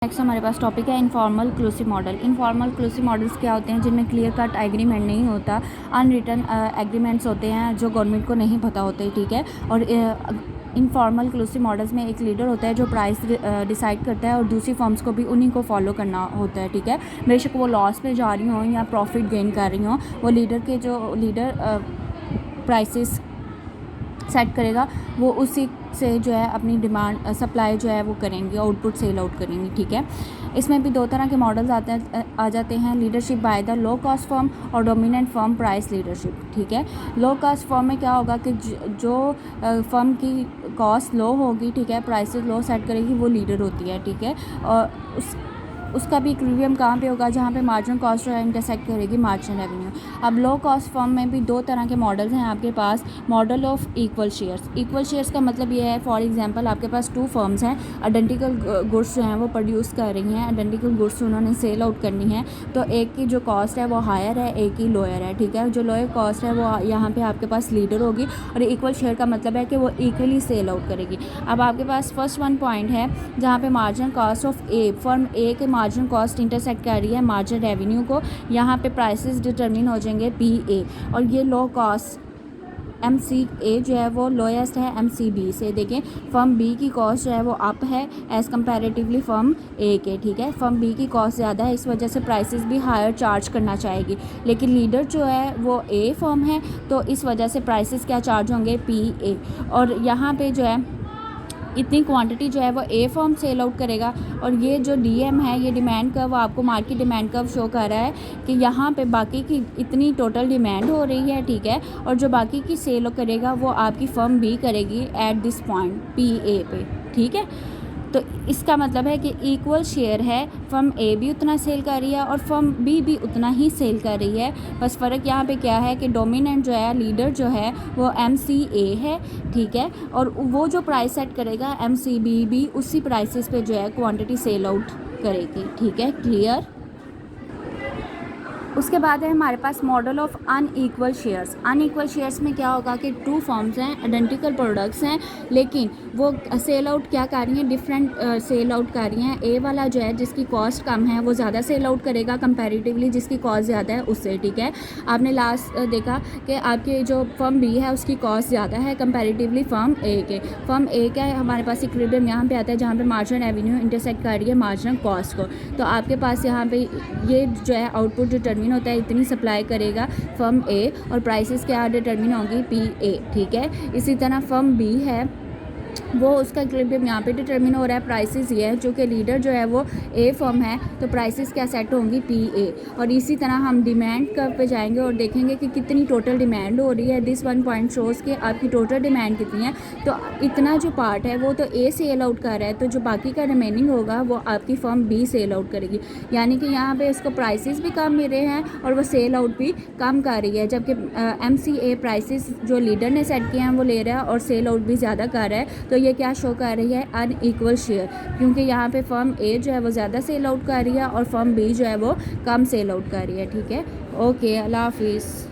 Next हमारे पास topic है informal क्लूसिव model. Informal क्लूसिव models क्या होते हैं? जिनमें क्लियर कट एग्रीमेंट नहीं होता, अनरिटन एग्रीमेंट्स होते हैं जो गवर्नमेंट को नहीं पता होते, ठीक है। और इनफॉर्मल क्लूसिव मॉडल्स में एक लीडर होता है जो प्राइस डिसाइड करता है और दूसरी फर्म्स को भी उन्हीं को फॉलो करना होता है, ठीक है। बेशक वो लॉस पे जा रही हों या प्रॉफिट गेन कर रही हों, वो लीडर प्राइसेस सेट करेगा, वो उसी से जो है अपनी डिमांड सप्लाई जो है वो करेंगे, आउटपुट सेल आउट करेंगे, ठीक है। इसमें भी दो तरह के मॉडल्स आ जाते हैं, leadership by the low cost firm और डोमिनेंट फर्म प्राइस लीडरशिप, ठीक है। लो कॉस्ट फर्म में क्या होगा कि जो फर्म की कॉस्ट लो होगी, ठीक है, प्राइसेस लो सेट करेगी, वो लीडर होती है, ठीक है। और उसका भी इक्विलिब्रियम कहाँ पे होगा? जहाँ पे मार्जिनल कॉस्ट जो है इंटरसेक्ट करेगी मार्जिनल रेवेन्यू। अब लो कॉस्ट फर्म में भी दो तरह के मॉडल्स हैं आपके पास। Model of equal shares. Equal shares का मतलब ये है, फॉर एग्जांपल आपके पास टू फर्म्स हैं, आइडेंटिकल गुड्स जो हैं वो प्रोड्यूस कर रही हैं, आइडेंटिकल गुड्स उन्होंने सेल आउट करनी है, तो एक की जो कॉस्ट है वो हायर है, एक की लोअर है, ठीक है। जो लोअर कॉस्ट है वो यहाँ पे आपके पास लीडर होगी, और इक्वल शेयर का मतलब है कि वो इक्वली सेल आउट करेगी। अब आपके पास फर्स्ट वन पॉइंट है जहाँ पे marginal cost of A, firm A के मार्जिनल कॉस्ट इंटरसेक्ट कर रही है मार्जिनल रेवेन्यू को, यहाँ पे प्राइसेस डिटरमिन हो जाएंगे पी ए, और ये लो कॉस्ट एम सी ए जो है वो लोएस्ट है एम सी बी से। देखें, फर्म बी की कॉस्ट जो है वो अप है एज़ कम्पेरेटिवली फर्म ए के, ठीक है। फर्म बी की कॉस्ट ज़्यादा है, इस वजह से प्राइसेस भी हायर चार्ज करना चाहेगी, लेकिन लीडर जो है वो ए फर्म है, तो इस वजह से प्राइसेस क्या चार्ज होंगे? P A. और यहाँ पे जो है इतनी क्वांटिटी जो है वो ए फर्म सेल आउट करेगा, और ये जो डीएम है, ये डिमांड कर्व आपको मार्केट डिमांड कर्व शो कर रहा है कि यहाँ पे बाकी की इतनी टोटल डिमांड हो रही है, ठीक है, और जो बाकी की सेल करेगा वो आपकी फर्म बी करेगी at this point P A पे, ठीक है। तो इसका मतलब है कि इक्वल शेयर है, फर्म ए भी उतना सेल कर रही है और फर्म बी भी उतना ही सेल कर रही है। बस फ़र्क यहाँ पे क्या है कि डोमिनेंट जो है, लीडर जो है वो एम सी ए है, ठीक है, और वो जो प्राइस सेट करेगा एम सी बी भी उसी प्राइसेस पे जो है क्वांटिटी सेल आउट करेगी, ठीक है। क्लियर? उसके बाद है हमारे पास model of unequal shares. Unequal shares में क्या होगा कि टू फर्म्स हैं, आइडेंटिकल प्रोडक्ट्स हैं, लेकिन वो सेल आउट क्या कर रही हैं? डिफरेंट सेल आउट कर रही हैं। ए वाला जो है जिसकी कॉस्ट कम है वो ज़्यादा सेल आउट करेगा कंपैरेटिवली जिसकी कॉस्ट ज़्यादा है उससे, ठीक है। आपने लास्ट देखा कि आपके जो फर्म बी है उसकी कॉस्ट ज़्यादा है कंपैरेटिवली फर्म ए के। फर्म ए का है हमारे पास इक्विलिब्रियम यहाँ पे आता है जहाँ पे मार्जिनल रेवेन्यू इंटरसेक्ट कर रही है मार्जिनल कॉस्ट को, तो आपके पास यहाँ पे ये जो है आउटपुट डिटरमिन होता है, इतनी सप्लाई करेगा फर्म ए, और प्राइसेस क्या डिटरमिन होंगी? पी ए, ठीक है। इसी तरह फर्म बी है, वो उसका इक्विलिब्रियम यहाँ पे डिटरमिन हो रहा है, प्राइसेस ये है, चूँकि लीडर जो है वो ए फर्म है, तो प्राइसेस क्या सेट होंगी? P A. और इसी तरह हम डिमांड कर्व पे जाएंगे और देखेंगे कि कितनी टोटल डिमांड हो रही है। दिस वन पॉइंट शोज़ के आपकी टोटल डिमांड कितनी है, तो इतना जो पार्ट है वो तो ए सेल आउट कर रहा है, तो जो बाकी का रिमेनिंग होगा वो आपकी फर्म बी सेल आउट करेगी, यानी कि यहाँ पे इसको प्राइसेस भी कम मिल रहे हैं और वो सेल आउट भी कम कर रही है, जबकि एम सी ए प्राइसेस जो लीडर ने सेट किए हैं वो ले रहा है और सेल आउट भी ज़्यादा कर रहा है, तो ये क्या शो कर रही है? अनइक्वल शेयर, क्योंकि यहाँ पे फर्म ए जो है वो ज़्यादा सेल आउट कर रही है और फर्म बी जो है वो कम सेल आउट कर रही है, ठीक है। ओके, अल्लाह हाफिज़।